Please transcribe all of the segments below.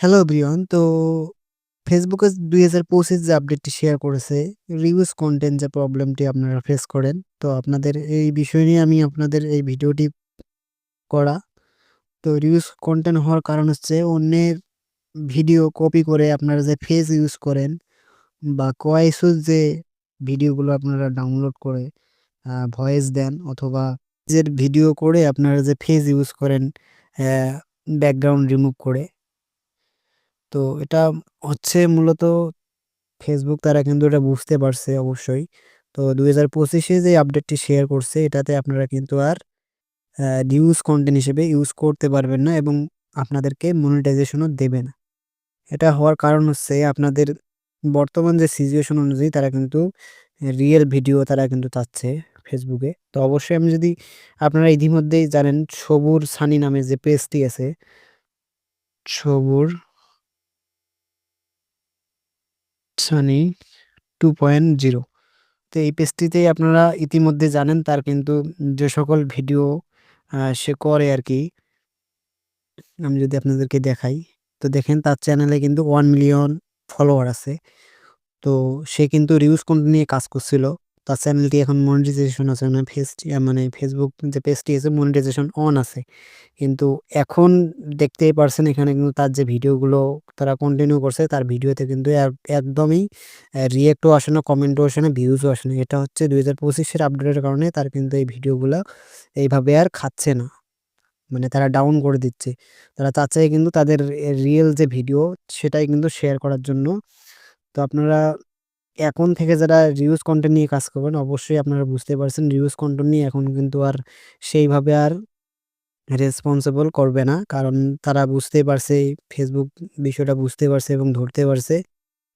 Hello everyone. তো ফেসবুকে ২০২৫ যে আপডেটটি শেয়ার করেছে, রিউজ কনটেন্ট যে প্রবলেমটি আপনারা ফেস করেন। তো আপনাদের এই বিষয় নিয়ে আমি আপনাদের এই ভিডিওটি করা। তো রিউজ কনটেন্ট হওয়ার কারণ হচ্ছে অন্যের ভিডিও কপি করে আপনারা যে ফেজ ইউজ করেন বা কয়েসুস যে ভিডিওগুলো আপনারা ডাউনলোড করে ভয়েস দেন অথবা নিজের ভিডিও করে আপনারা যে ফেজ ইউজ করেন অ্যা ব্যাকগ্রাউন্ড রিমুভ করে। তো এটা হচ্ছে মূলত ফেসবুক তারা কিন্তু এটা বুঝতে পারছে অবশ্যই। তো ২০২৫ এ যে আপডেটটি শেয়ার করছে এটাতে আপনারা কিন্তু আর নিউজ কনটেন্ট হিসেবে ইউজ করতে পারবেন না এবং আপনাদেরকে মনিটাইজেশনও দেবে না। এটা হওয়ার কারণ হচ্ছে আপনাদের বর্তমান যে সিচুয়েশন অনুযায়ী তারা কিন্তু রিয়েল ভিডিও তারা কিন্তু চাচ্ছে ফেসবুকে। তো অবশ্যই আমি যদি আপনারা ইতিমধ্যেই জানেন সবুর সানি নামে যে পেজটি আছে, সবুর সানি 2.0। তো এই পেজটিতেই আপনারা ইতিমধ্যে জানেন তার কিন্তু যে সকল ভিডিও সে করে আরকি। আমি যদি আপনাদেরকে দেখাই, তো দেখেন তার চ্যানেলে কিন্তু 1 মিলিয়ন ফলোয়ার আছে। তো সে কিন্তু রিউজ কন্টেন্ট নিয়ে কাজ করছিল। তার চ্যানেলটি এখন মনিটাইজেশন আছে না মানে ফেসবুক যে পেজটি আছে মনিটাইজেশন অন আছে। কিন্তু এখন দেখতেই পারছেন এখানে কিন্তু তার যে ভিডিওগুলো তারা কন্টিনিউ করছে তার ভিডিওতে কিন্তু একদমই রিঅ্যাক্টও আসে না, কমেন্টও আসে না, ভিউজও আসে না। এটা হচ্ছে ২০২৫ এর আপডেটের কারণে তার কিন্তু এই ভিডিওগুলা এইভাবে আর খাচ্ছে না। মানে তারা ডাউন করে দিচ্ছে। তারা চাচ্ছে কিন্তু তাদের রিয়েল যে ভিডিও সেটাই কিন্তু শেয়ার করার জন্য। তো আপনারা এখন থেকে যারা রিউজ কনটেন্ট নিয়ে কাজ করবেন অবশ্যই আপনারা বুঝতে পারছেন রিউজ কনটেন্ট নিয়ে এখন কিন্তু আর সেইভাবে আর রেসপন্সিবল করবে না। কারণ তারা বুঝতেই পারছে Facebook বিষয়টা বুঝতে পারছে এবং ধরতে পারছে।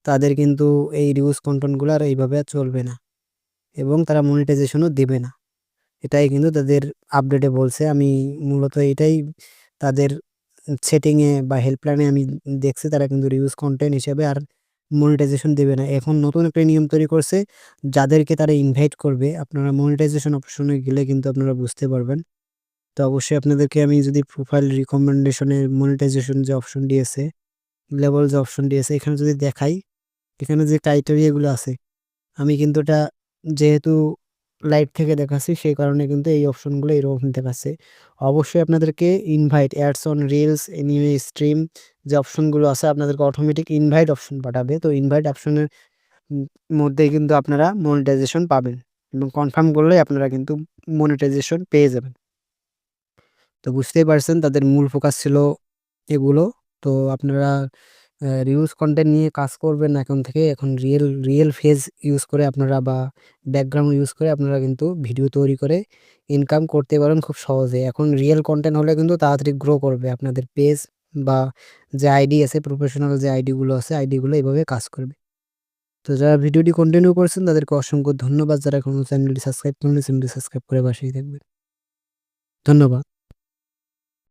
তাদের কিন্তু এই রিউজ কনটেন্ট গুলো আর এইভাবে আর চলবে না এবং তারা মনিটাইজেশনও দেবে না। এটাই কিন্তু তাদের আপডেটে বলছে। আমি মূলত এটাই তাদের সেটিংয়ে বা হেল্পলাইনে আমি দেখছি তারা কিন্তু রিউজ কনটেন্ট হিসেবে আর মনিটাইজেশন দেবে না। এখন নতুন একটা নিয়ম তৈরি করছে, যাদেরকে তারা ইনভাইট করবে আপনারা মনিটাইজেশন অপশনে গেলে কিন্তু আপনারা বুঝতে পারবেন। তো অবশ্যই আপনাদেরকে আমি যদি প্রোফাইল রিকমেন্ডেশন এর মনিটাইজেশন যে অপশনটি আছে, লেবেল যে অপশনটি আছে এখানে যদি দেখাই, এখানে যে ক্রাইটেরিয়া গুলো আছে আমি কিন্তু এটা যেহেতু লাইভ থেকে দেখাচ্ছি সেই কারণে কিন্তু এই অপশনগুলো এরকম দেখাচ্ছে। অবশ্যই আপনাদেরকে invite, ads on reels, anime stream যে অপশনগুলো আছে আপনাদেরকে অটোমেটিক ইনভাইট অপশন পাঠাবে। তো ইনভাইট অপশনের মধ্যেই কিন্তু আপনারা মনিটাইজেশন পাবেন এবং কনফার্ম করলেই আপনারা কিন্তু মনিটাইজেশন পেয়ে যাবেন। তো বুঝতেই পারছেন তাদের মূল ফোকাস ছিল এগুলো। তো আপনারা রিউজ কনটেন্ট নিয়ে কাজ করবেন না এখন থেকে। এখন রিয়েল ফেস ইউজ করে আপনারা বা ব্যাকগ্রাউন্ড ইউজ করে আপনারা কিন্তু ভিডিও তৈরি করে ইনকাম করতে পারেন খুব সহজে। এখন রিয়েল কনটেন্ট হলে কিন্তু তাড়াতাড়ি গ্রো করবে আপনাদের পেজ বা যে আইডি আছে, প্রফেশনাল যে আইডিগুলো আছে, আইডিগুলো এভাবে কাজ করবে। তো যারা ভিডিওটি কন্টিনিউ করছেন তাদেরকে অসংখ্য ধন্যবাদ। যারা এখনো চ্যানেলটি সাবস্ক্রাইব করেননি, চ্যানেলটি সাবস্ক্রাইব করে পাশেই থাকবেন। ধন্যবাদ।